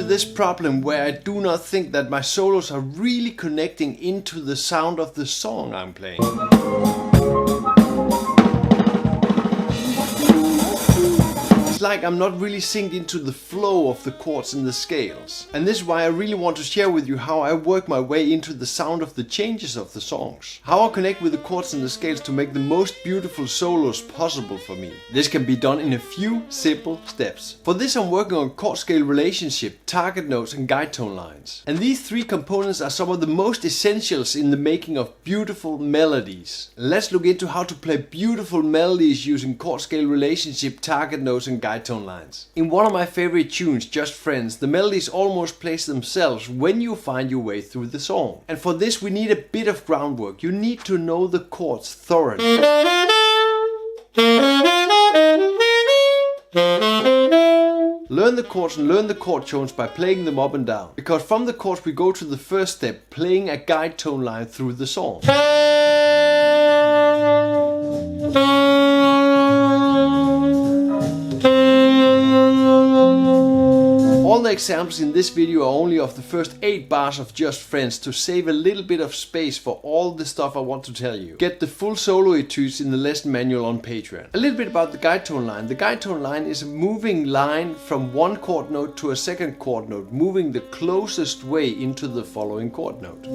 this problem where I do not think that my solos are really connecting into the sound of the song I'm playing. It's like I'm not really synced into the flow of the chords and the scales. And this is why I really want to share with you how I work my way into the sound of the changes of the songs. How I connect with the chords and the scales to make the most beautiful solos possible for me. This can be done in a few simple steps. For this I'm working on chord scale relationship, target notes and guide tone lines. And these three components are some of the most essentials in the making of beautiful melodies. Let's look into how to play beautiful melodies using chord scale relationship, target notes and guide tone lines. In one of my favorite tunes, Just Friends, the melodies almost place themselves when you find your way through the song. And for this we need a bit of groundwork. You need to know the chords thoroughly. Learn the chords and learn the chord tones by playing them up and down. Because from the chords we go to the first step, playing a guide tone line through the song. All the examples in this video are only of the first 8 bars of Just Friends to save a little bit of space for all the stuff I want to tell you. Get the full solo etudes in the lesson manual on Patreon. A little bit about the guide tone line. The guide tone line is a moving line from one chord note to a second chord note, moving the closest way into the following chord note.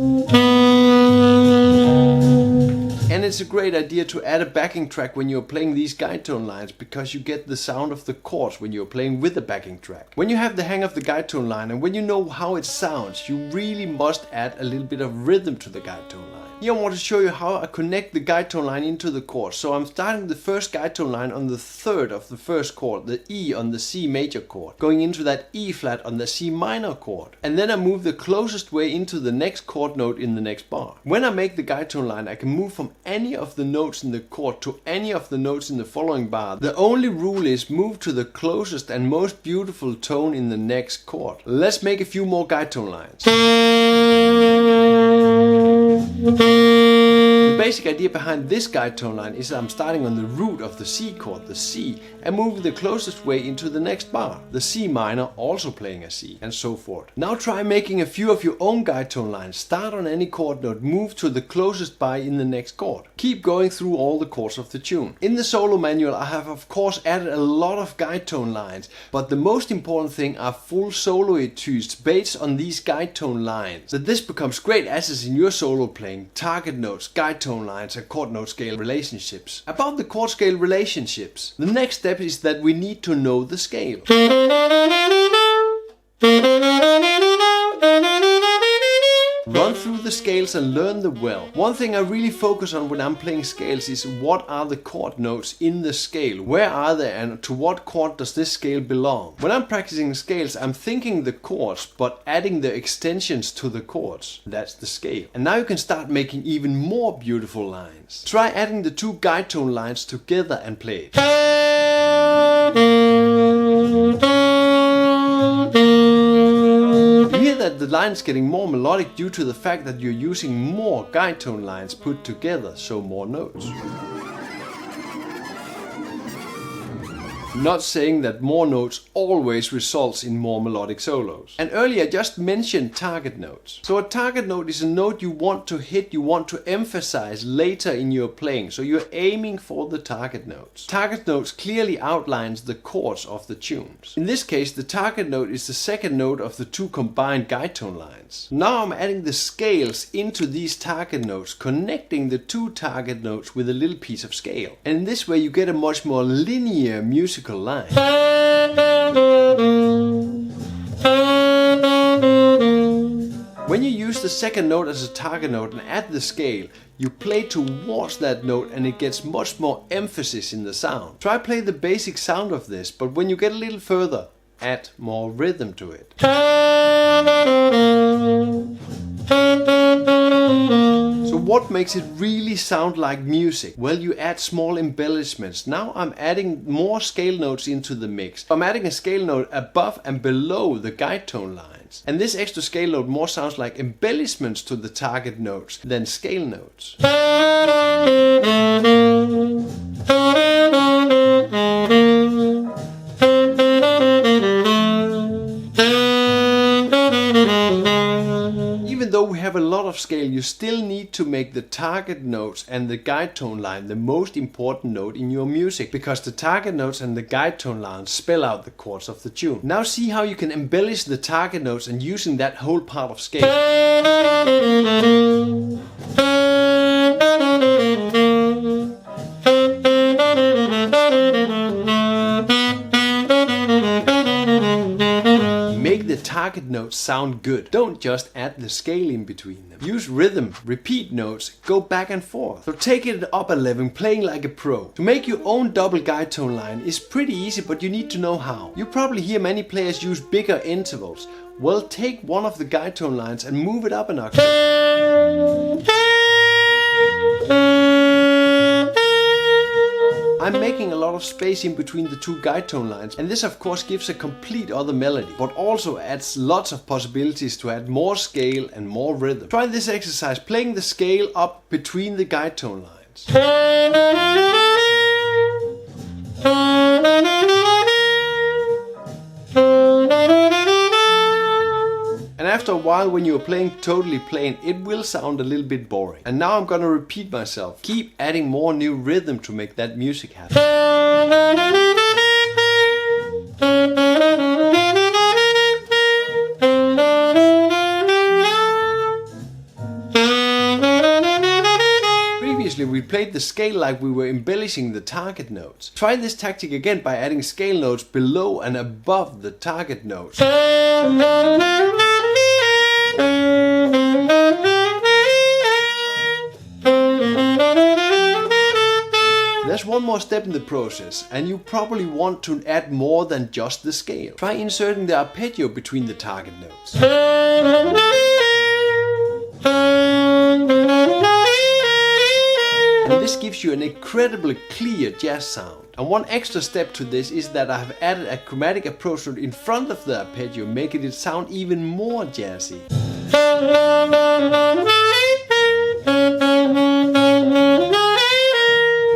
And it's a great idea to add a backing track when you're playing these guide tone lines, because you get the sound of the chords when you're playing with a backing track. When you have the hang of the guide tone line and when you know how it sounds, you really must add a little bit of rhythm to the guide tone line. Here I want to show you how I connect the guide tone line into the chords. So I'm starting the first guide tone line on the third of the first chord, the E on the C major chord, going into that E flat on the C minor chord. And then I move the closest way into the next chord note in the next bar. When I make the guide tone line, I can move from any of the notes in the chord to any of the notes in the following bar. The only rule is move to the closest and most beautiful tone in the next chord. Let's make a few more guide tone lines. The basic idea behind this guide tone line is that I'm starting on the root of the C chord, the C, and moving the closest way into the next bar, the C minor, also playing a C, and so forth. Now try making a few of your own guide tone lines. Start on any chord note, move to the closest bar in the next chord. Keep going through all the chords of the tune. In the solo manual I have of course added a lot of guide tone lines, but the most important thing are full solo etudes based on these guide tone lines. So this becomes great assets in your solo playing, target notes, guide tone lines and chord note scale relationships. About the chord scale relationships, the next step is that we need to know the scale. Run through the scales and learn them well. One thing I really focus on when I'm playing scales is what are the chord notes in the scale? Where are they and to what chord does this scale belong? When I'm practicing scales, I'm thinking the chords but adding the extensions to the chords. That's the scale. And now you can start making even more beautiful lines. Try adding the two guide tone lines together and play it. You hear that the line is getting more melodic due to the fact that you're using more guide tone lines put together, so more notes. Not saying that more notes always results in more melodic solos. And earlier I just mentioned target notes. So a target note is a note you want to hit, you want to emphasize later in your playing. So you're aiming for the target notes. Target notes clearly outlines the chords of the tunes. In this case, the target note is the second note of the two combined guide tone lines. Now I'm adding the scales into these target notes, connecting the two target notes with a little piece of scale. And in this way you get a much more linear musical line. When you use the second note as a target note and add the scale, you play towards that note and it gets much more emphasis in the sound. Try play the basic sound of this, but when you get a little further, add more rhythm to it. So what makes it really sound like music? Well, you add small embellishments. Now I'm adding more scale notes into the mix. I'm adding a scale note above and below the guide tone lines. And this extra scale note more sounds like embellishments to the target notes than scale notes. scale, you still need to make the target notes and the guide tone line the most important note in your music, because the target notes and the guide tone lines spell out the chords of the tune. Now see how you can embellish the target notes and using that whole part of scale. Make the target notes sound good. Don't just add the scale in between them. Use rhythm, repeat notes, go back and forth. So take it up a level, playing like a pro. To make your own double guide tone line is pretty easy, but you need to know how. You probably hear many players use bigger intervals. Well, take one of the guide tone lines and move it up an octave. I'm making a lot of space in between the two guide tone lines, and this of course gives a complete other melody, but also adds lots of possibilities to add more scale and more rhythm. Try this exercise playing the scale up between the guide tone lines. And after a while, when you're playing totally plain, it will sound a little bit boring. And now I'm gonna repeat myself. Keep adding more new rhythm to make that music happen. Previously we played the scale like we were embellishing the target notes. Try this tactic again by adding scale notes below and above the target notes. There's one more step in the process, and you probably want to add more than just the scale. Try inserting the arpeggio between the target notes. And this gives you an incredibly clear jazz sound. And one extra step to this is that I have added a chromatic approach note in front of the arpeggio, making it sound even more jazzy.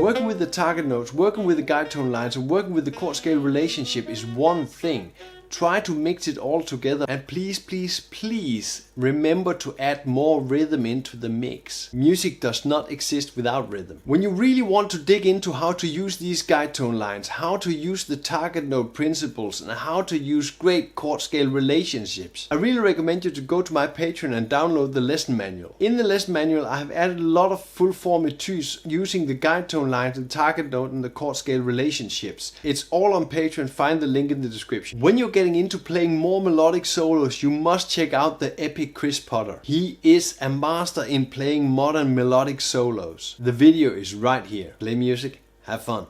Working with the target notes, working with the guide tone lines, and working with the chord scale relationship is one thing. Try to mix it all together, and please, please, please remember to add more rhythm into the mix. Music does not exist without rhythm. When you really want to dig into how to use these guide tone lines, how to use the target note principles, and how to use great chord scale relationships, I really recommend you to go to my Patreon and download the lesson manual. In the lesson manual I have added a lot of full form etudes using the guide tone lines, the target note, and the chord scale relationships. It's all on Patreon, find the link in the description. When you're getting into playing more melodic solos, you must check out the epic Chris Potter. He is a master in playing modern melodic solos. The video is right here. Play music, have fun.